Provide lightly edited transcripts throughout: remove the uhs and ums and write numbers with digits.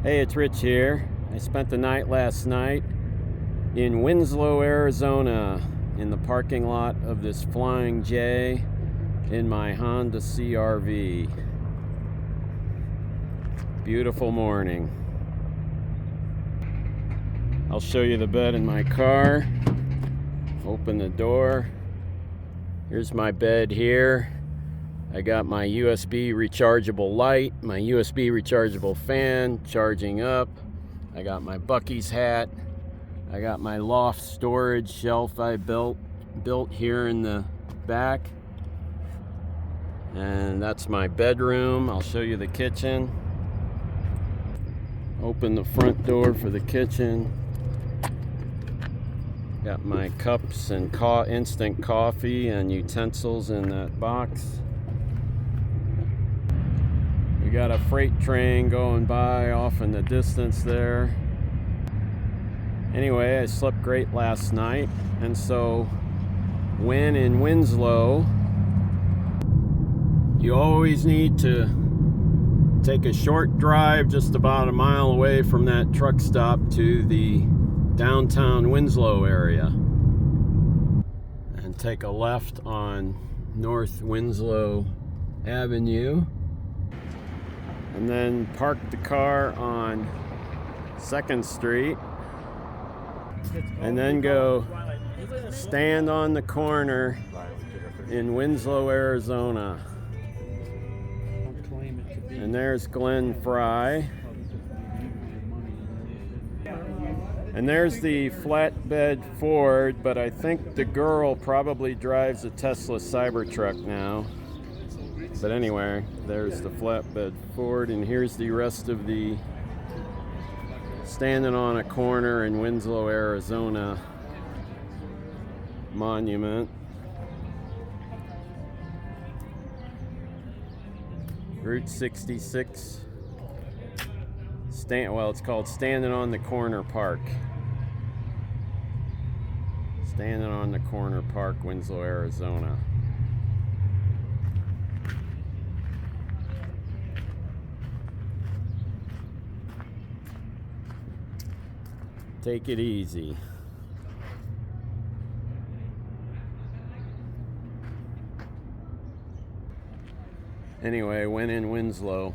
Hey, it's Rich here. I spent the night last night in Winslow, Arizona, in the parking lot of this Flying J in my Honda CRV. Beautiful morning. I'll show you the bed in my car. Open the door. Here's my bed here. I got my USB rechargeable light, my USB rechargeable fan charging up. I got my Buc-ee's hat. I got my loft storage shelf I built here in the back. And that's my bedroom. I'll show you the kitchen. Open the front door for the kitchen. Got my cups and instant coffee and utensils in that box. We got a freight train going by off in the distance there. Anyway, I slept great last night, and so when in Winslow, you always need to take a short drive just about a mile away from that truck stop to the downtown Winslow area and take a left on North Winslow Avenue. And then park the car on 2nd Street and then go stand on the corner in Winslow, Arizona. And there's Glenn Fry. And there's the flatbed Ford, but I think the girl probably drives a Tesla Cybertruck now. But anyway, there's the flatbed Ford, and here's the rest of the Standing on a Corner in Winslow, Arizona monument. Route 66. It's called Standing on the Corner Park. Standing on the Corner Park, Winslow, Arizona. Take it easy. Anyway, when in Winslow,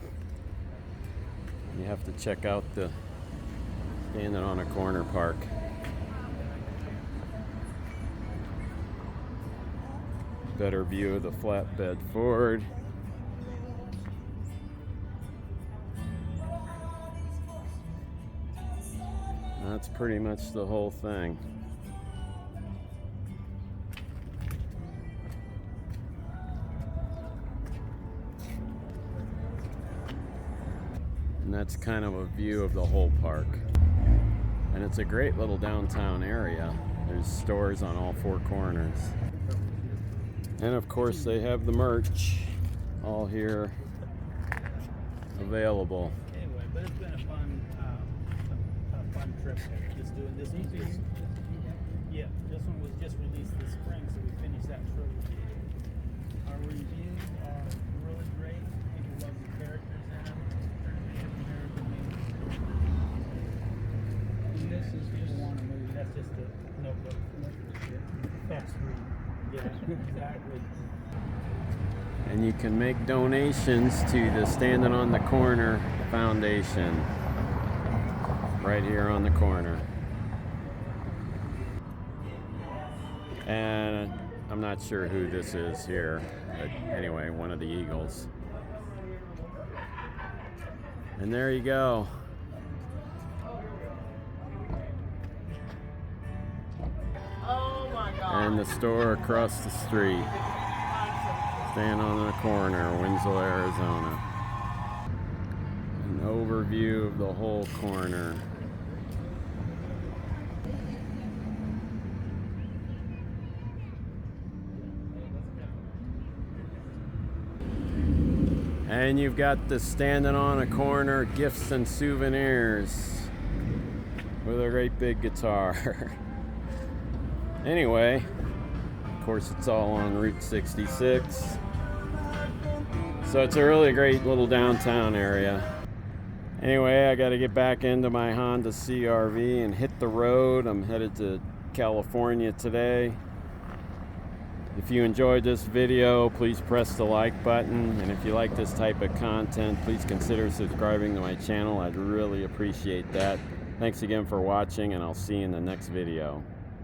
you have to check out the Standing on a Corner Park. Better view of the flatbed Ford. That's pretty much the whole thing. And that's kind of a view of the whole park. And it's a great little downtown area. There's stores on all four corners. And of course they have the merch all here available. Anyway, but it's been a fun trip. Just doing this one. This one was just released this spring, so we finished that trilogy. Our reviews are really great. People love the characters in them. And this is just one movie. That's just a notebook. Fast read. Yeah, exactly. And you can make donations to the Standing on the Corner Foundation right here on the corner. And I'm not sure who this is here, but anyway, one of the Eagles. And there you go. Oh my God. And the store across the street. Stand on the corner, Winslow, Arizona. An overview of the whole corner. And you've got the Standing on a Corner gifts and souvenirs with a great big guitar. Anyway, of course it's all on Route 66. So it's a really great little downtown area. Anyway, I got to get back into my Honda CRV and hit the road. I'm headed to California today. If you enjoyed this video, please press the like button. And if you like this type of content, please consider subscribing to my channel. I'd really appreciate that. Thanks again for watching, and I'll see you in the next video.